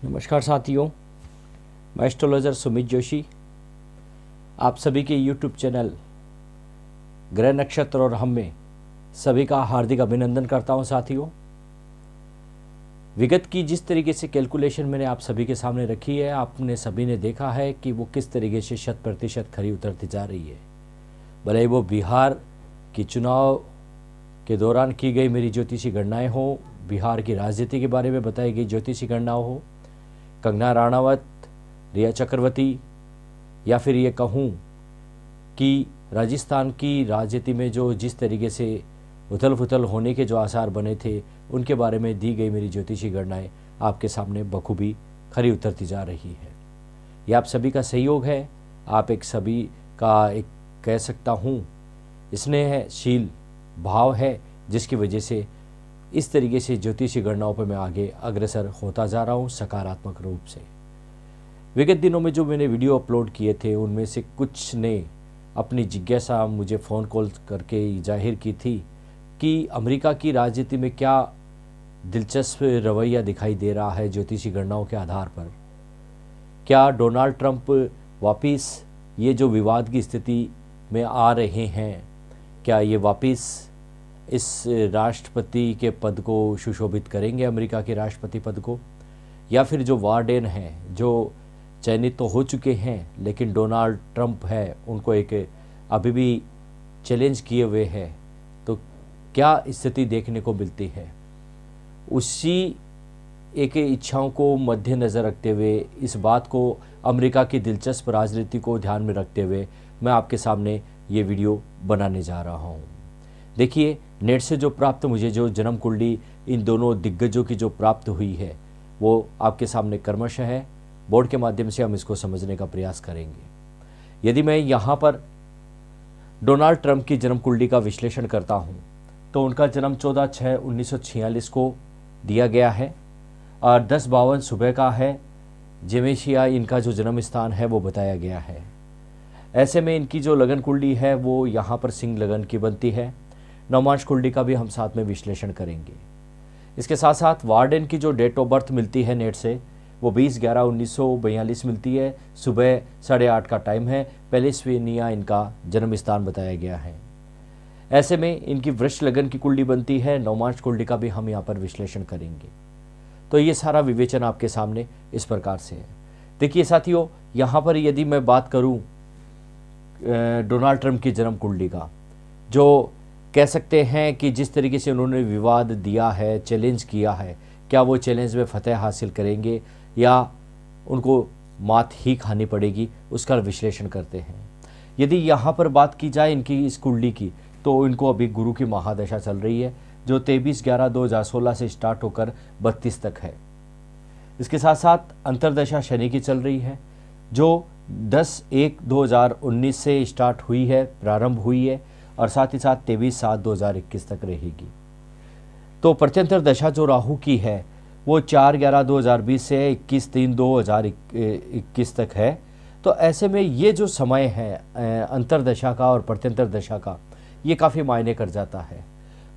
नमस्कार साथियों, मैं एस्ट्रोलॉजर सुमित जोशी आप सभी के YouTube चैनल ग्रह नक्षत्र और हम में सभी का हार्दिक अभिनंदन करता हूं। साथियों, विगत की जिस तरीके से कैलकुलेशन मैंने आप सभी के सामने रखी है, आपने सभी ने देखा है कि वो किस तरीके से 100% खरी उतरती जा रही है। भले वो बिहार की चुनाव के दौरान की गई मेरी ज्योतिषी गणनाएं हो, बिहार की राजनीति के बारे में बताई गई ज्योतिषी गणना हो, कंगना राणावत, रिया चक्रवर्ती, या फिर ये कहूँ कि राजस्थान की राजनीति में जो जिस तरीके से उथल पुथल होने के जो आसार बने थे, उनके बारे में दी गई मेरी ज्योतिषी गणनाएं आपके सामने बखूबी खरी उतरती जा रही है। ये आप सभी का सहयोग है, आप एक सभी का एक कह सकता हूँ स्नेहशील भाव है, जिसकी वजह से इस तरीके से ज्योतिषी गणनाओं पर मैं आगे अग्रसर होता जा रहा हूँ सकारात्मक रूप से। विगत दिनों में जो मैंने वीडियो अपलोड किए थे, उनमें से कुछ ने अपनी जिज्ञासा मुझे फ़ोन कॉल करके जाहिर की थी कि अमेरिका की राजनीति में क्या दिलचस्प रवैया दिखाई दे रहा है ज्योतिषी गणनाओं के आधार पर। क्या डोनाल्ड ट्रंप वापिस ये जो विवाद की स्थिति में आ रहे हैं, क्या ये वापिस इस राष्ट्रपति के पद को सुशोभित करेंगे, अमेरिका के राष्ट्रपति पद को, या फिर जो वार्डेन हैं जो चयनित तो हो चुके हैं लेकिन डोनाल्ड ट्रंप है उनको एक अभी भी चैलेंज किए हुए हैं, तो क्या स्थिति देखने को मिलती है। उसी एक इच्छाओं को मद्देनज़र रखते हुए, इस बात को अमेरिका की दिलचस्प राजनीति को ध्यान में रखते हुए मैं आपके सामने ये वीडियो बनाने जा रहा हूँ। देखिए, नेट से जो प्राप्त मुझे जो जन्म कुंडली इन दोनों दिग्गजों की जो प्राप्त हुई है, वो आपके सामने क्रमशः है। बोर्ड के माध्यम से हम इसको समझने का प्रयास करेंगे। यदि मैं यहाँ पर डोनाल्ड ट्रंप की जन्म कुंडली का विश्लेषण करता हूँ, तो उनका जन्म 14/6/1946 को दिया गया है और 10:52 सुबह का है। जेमेशिया इनका जो जन्म स्थान है वो बताया गया है। ऐसे में इनकी जो लगन कुंडली है वो यहाँ पर सिंह लगन की बनती है। नवमांश कुंडली का भी हम साथ में विश्लेषण करेंगे। इसके साथ साथ वार्डेन की जो डेट ऑफ बर्थ मिलती है नेट से, वो 20/11/1942 मिलती है। सुबह 8:30 का टाइम है। पेलिस्वेनिया इनका जन्म स्थान बताया गया है। ऐसे में इनकी वृष लगन की कुंडली बनती है। नवमांश कुंडली का भी हम यहाँ पर विश्लेषण करेंगे। तो ये सारा विवेचन आपके सामने इस प्रकार से है। देखिए साथियों, यहाँ पर यदि मैं बात करूँ डोनाल्ड ट्रंप की जन्म कुंडली का, जो कह सकते हैं कि जिस तरीके से उन्होंने विवाद दिया है, चैलेंज किया है, क्या वो चैलेंज में फतेह हासिल करेंगे या उनको मात ही खानी पड़ेगी, उसका विश्लेषण करते हैं। यदि यहाँ पर बात की जाए इनकी इस कुंडली की, तो इनको अभी गुरु की महादशा चल रही है, जो 23/11/2016 से स्टार्ट होकर 32 तक है। इसके साथ साथ अंतरदशा शनि की चल रही है, जो 10/1/2019 से स्टार्ट हुई है, प्रारंभ हुई है, और साथ ही साथ 23/7/2021 तक रहेगी। तो प्रत्यंतर दशा जो राहु की है वो 4/11/2020 से 21/3/2021 तक है। तो ऐसे में ये जो समय है अंतरदशा का और प्रत्यंतर दशा का, ये काफ़ी मायने कर जाता है।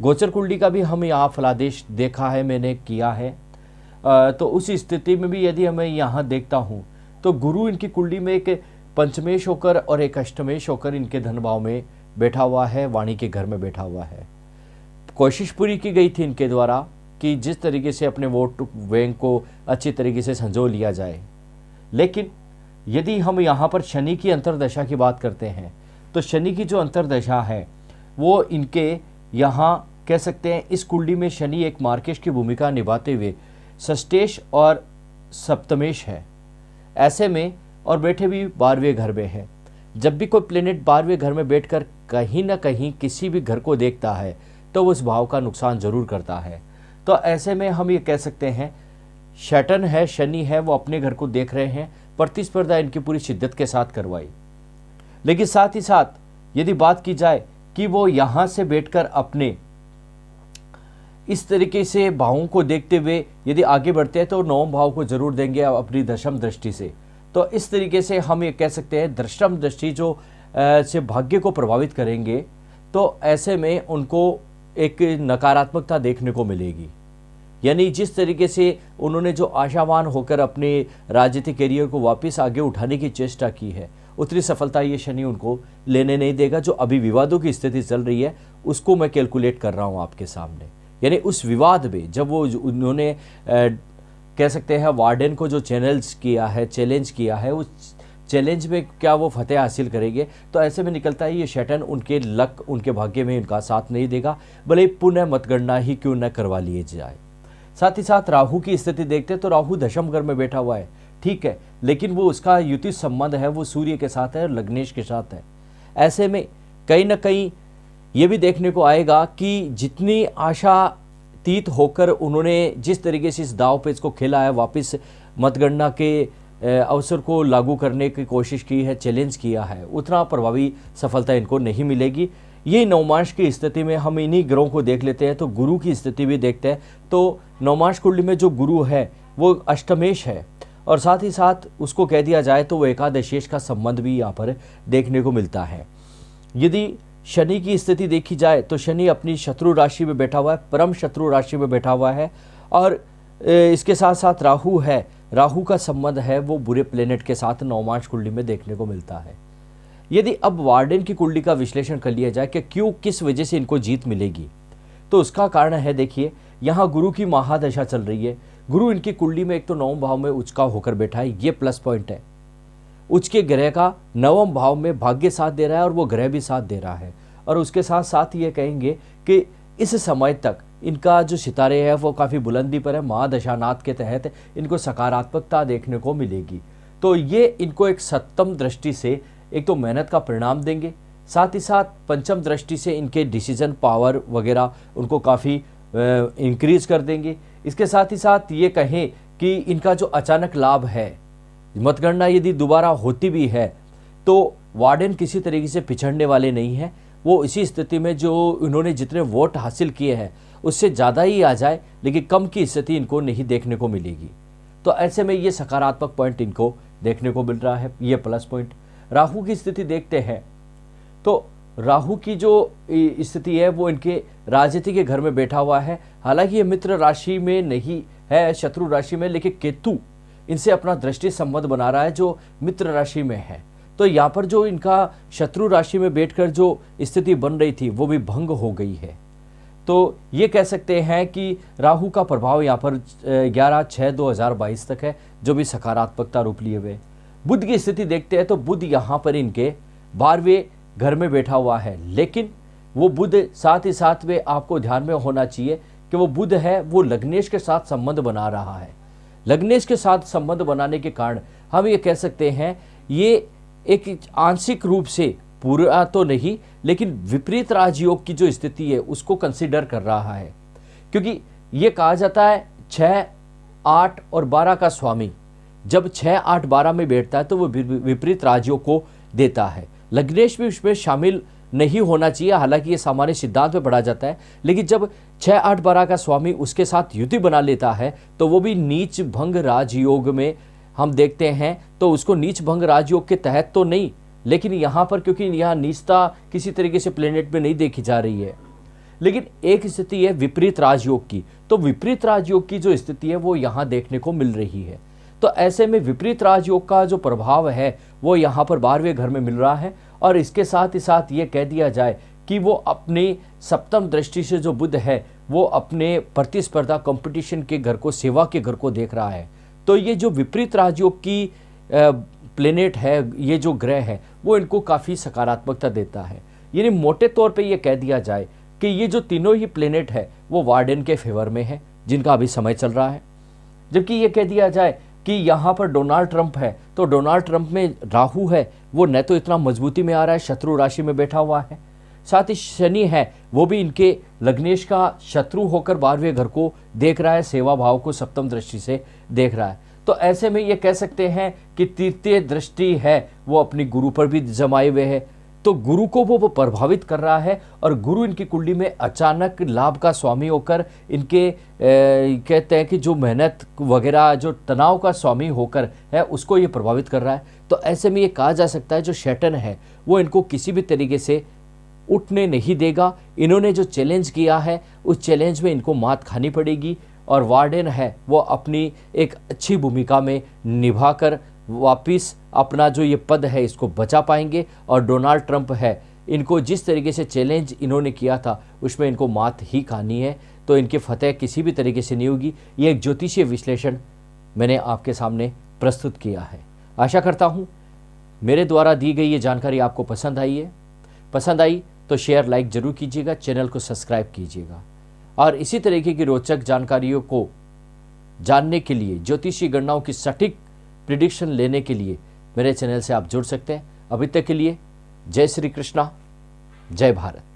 गोचर कुंडली का भी हम यहाँ फलादेश देखा है, मैंने किया है। तो उस स्थिति में भी यदि मैं यहाँ देखता हूँ, तो गुरु इनकी कुंडली में एक पंचमेश होकर और एक अष्टमेश होकर इनके धन भाव में बैठा हुआ है, वाणी के घर में बैठा हुआ है। कोशिश पूरी की गई थी इनके द्वारा कि जिस तरीके से अपने वोट बैंक को अच्छी तरीके से संजो लिया जाए, लेकिन यदि हम यहाँ पर शनि की अंतरदशा की बात करते हैं, तो शनि की जो अंतरदशा है वो इनके यहाँ कह सकते हैं इस कुंडली में शनि एक मार्केश की भूमिका निभाते हुए षष्ठेश और सप्तमेश है। ऐसे में और बैठे भी 12वें घर में है। जब भी कोई प्लेनेट 12वें घर में बैठकर कहीं ना कहीं किसी भी घर को देखता है, तो उस भाव का नुकसान जरूर करता है। तो ऐसे में हम ये कह सकते हैं शैटर्न है, शनि है, वो अपने घर को देख रहे हैं। प्रतिस्पर्धा इनकी पूरी शिद्दत के साथ करवाई। लेकिन साथ ही साथ यदि बात की जाए कि वो यहाँ से बैठकर अपने इस तरीके से भावों को देखते हुए यदि आगे बढ़ते हैं, तो नवम भाव को जरूर देंगे अपनी दशम दृष्टि से। तो इस तरीके से हम ये कह सकते हैं दृष्टम दृष्टि जो से भाग्य को प्रभावित करेंगे, तो ऐसे में उनको एक नकारात्मकता देखने को मिलेगी। यानी जिस तरीके से उन्होंने जो आशावान होकर अपने राजनीतिक करियर को वापस आगे उठाने की चेष्टा की है, उतनी सफलता ये शनि उनको लेने नहीं देगा। जो अभी विवादों की स्थिति चल रही है उसको मैं कैलकुलेट कर रहा हूँ आपके सामने। यानी उस विवाद में जब वो उन्होंने कह सकते हैं वार्डन को जो चैलेंज किया है उस चैलेंज में क्या वो फतेह हासिल करेंगे, तो ऐसे में निकलता है ये शैतान उनके लक, उनके भाग्य में उनका साथ नहीं देगा, भले पुनः मतगणना ही क्यों न करवा लिए जाए। साथ ही साथ राहु की स्थिति देखते हैं तो राहु दशम घर में बैठा हुआ है, ठीक है, लेकिन वो उसका युति संबंध है वो सूर्य के साथ है और लग्नेश के साथ है। ऐसे में कहीं ना कहीं ये भी देखने को आएगा कि जितनी आशातीत होकर उन्होंने जिस तरीके से इस दाव पेच को खेला है, वापस मतगणना के अवसर को लागू करने की कोशिश की है, चैलेंज किया है, उतना प्रभावी सफलता इनको नहीं मिलेगी। ये नवमांश की स्थिति में हम इन्हीं ग्रहों को देख लेते हैं तो गुरु की स्थिति भी देखते हैं। तो नवमांश कुंडली में जो गुरु है वो अष्टमेश है और साथ ही साथ उसको कह दिया जाए तो वो एकादशेश का संबंध भी यहाँ पर देखने को मिलता है। यदि शनि की स्थिति देखी जाए तो शनि अपनी शत्रु राशि में बैठा हुआ है, परम शत्रु राशि में बैठा हुआ है और इसके साथ साथ राहु है, राहु का संबंध है वो बुरे प्लेनेट के साथ नवमांश कुंडली में देखने को मिलता है। यदि अब वार्डन की कुंडली का विश्लेषण कर लिया जाए कि क्यों किस वजह से इनको जीत मिलेगी, तो उसका कारण है, देखिए यहाँ गुरु की महादशा चल रही है। गुरु इनकी कुंडली में एक तो नवम भाव में उच्च का होकर बैठा है, ये प्लस पॉइंट है। उच्च के ग्रह का नवम भाव में भाग्य साथ दे रहा है और वो ग्रह भी साथ दे रहा है। और उसके साथ साथ ये कहेंगे कि इस समय तक इनका जो सितारे है वो काफ़ी बुलंदी पर है, महादशानाथ के तहत इनको सकारात्मकता देखने को मिलेगी। तो ये इनको एक सप्तम दृष्टि से एक तो मेहनत का परिणाम देंगे, साथ ही साथ पंचम दृष्टि से इनके डिसीजन पावर वगैरह उनको काफ़ी इंक्रीज कर देंगे। इसके साथ ही साथ ये कहें कि इनका जो अचानक लाभ है, मतगणना यदि दोबारा होती भी है तो वार्डन किसी तरीके से पिछड़ने वाले नहीं हैं। वो इसी स्थिति में जो उन्होंने जितने वोट हासिल किए हैं उससे ज़्यादा ही आ जाए, लेकिन कम की स्थिति इनको नहीं देखने को मिलेगी। तो ऐसे में ये सकारात्मक पॉइंट इनको देखने को मिल रहा है, ये प्लस पॉइंट। राहु की स्थिति देखते हैं तो राहु की जो स्थिति है वो इनके राजनीति के घर में बैठा हुआ है। हालांकि ये मित्र राशि में नहीं है, शत्रु राशि में, लेकिन केतु इनसे अपना दृष्टि संबंध बना रहा है जो मित्र राशि में है। तो यहाँ पर जो इनका शत्रु राशि में बैठकर जो स्थिति बन रही थी वो भी भंग हो गई है। तो ये कह सकते हैं कि राहु का प्रभाव यहाँ पर 11/6/2022 तक है, जो भी सकारात्मकता रूप लिए हुए। बुध की स्थिति देखते हैं तो बुध यहाँ पर इनके 12वें घर में बैठा हुआ है, लेकिन वो बुध साथ ही साथ में आपको ध्यान में होना चाहिए कि वो बुध है वो लग्नेश के साथ संबंध बना रहा है। लग्नेश के साथ संबंध बनाने के कारण हम ये कह सकते हैं ये एक आंशिक रूप से पूरा तो नहीं, लेकिन विपरीत राजयोग की जो स्थिति है उसको कंसिडर कर रहा है, क्योंकि ये कहा जाता है 6, 8 और 12 का स्वामी जब 6, 8, 12 में बैठता है तो वो विपरीत राजयोग को देता है। लग्नेश भी उसमें शामिल नहीं होना चाहिए, हालांकि ये सामान्य सिद्धांत में पढ़ा जाता है, लेकिन जब 6, 8, 12 का स्वामी उसके साथ युति बना लेता है तो वो भी नीच भंग राजयोग में हम देखते हैं। तो उसको नीच भंग राजयोग के तहत तो नहीं, लेकिन यहाँ पर क्योंकि यहाँ नीचता किसी तरीके से प्लेनेट में नहीं देखी जा रही है, लेकिन एक स्थिति है विपरीत राजयोग की, तो विपरीत राजयोग की जो स्थिति है वो यहाँ देखने को मिल रही है। तो ऐसे में विपरीत राजयोग का जो प्रभाव है वो यहाँ पर 12वें घर में मिल रहा है। और इसके साथ ही साथ ये कह दिया जाए कि वो अपनी सप्तम दृष्टि से जो बुध है वो अपने प्रतिस्पर्धा कंपटीशन के घर को, सेवा के घर को देख रहा है। तो ये जो विपरीत राजयोग की प्लेनेट है, ये जो ग्रह है वो इनको काफ़ी सकारात्मकता देता है। यानी मोटे तौर पे ये कह दिया जाए कि ये जो तीनों ही प्लेनेट है वो वार्डन के फेवर में है जिनका अभी समय चल रहा है। जबकि ये कह दिया जाए कि यहाँ पर डोनाल्ड ट्रंप है तो डोनाल्ड ट्रंप में राहु है वो न तो इतना मजबूती में आ रहा है, शत्रु राशि में बैठा हुआ है, साथ ही शनि है वो भी इनके लग्नेश का शत्रु होकर 12वें घर को देख रहा है, सेवा भाव को सप्तम दृष्टि से देख रहा है। तो ऐसे में ये कह सकते हैं कि तृतीय दृष्टि है वो अपनी गुरु पर भी जमाए हुए है, तो गुरु को वो प्रभावित कर रहा है। और गुरु इनकी कुंडली में अचानक लाभ का स्वामी होकर इनके कहते हैं कि जो मेहनत वगैरह जो तनाव का स्वामी होकर है उसको ये प्रभावित कर रहा है। तो ऐसे में ये कहा जा सकता है जो शैतान है वो इनको किसी भी तरीके से उठने नहीं देगा। इन्होंने जो चैलेंज किया है उस चैलेंज में इनको मात खानी पड़ेगी। और वार्डन है वो अपनी एक अच्छी भूमिका में निभाकर वापिस अपना जो ये पद है इसको बचा पाएंगे। और डोनाल्ड ट्रंप है, इनको जिस तरीके से चैलेंज इन्होंने किया था उसमें इनको मात ही खानी है, तो इनकी फतेह किसी भी तरीके से नहीं होगी। ये एक ज्योतिषीय विश्लेषण मैंने आपके सामने प्रस्तुत किया है। आशा करता हूँ मेरे द्वारा दी गई ये जानकारी आपको पसंद आई है। पसंद आई तो शेयर लाइक जरूर कीजिएगा, चैनल को सब्सक्राइब कीजिएगा और इसी तरीके की रोचक जानकारियों को जानने के लिए, ज्योतिषी गणनाओं की सटीक प्रिडिक्शन लेने के लिए मेरे चैनल से आप जुड़ सकते हैं। अभी तक के लिए जय श्री कृष्णा, जय भारत।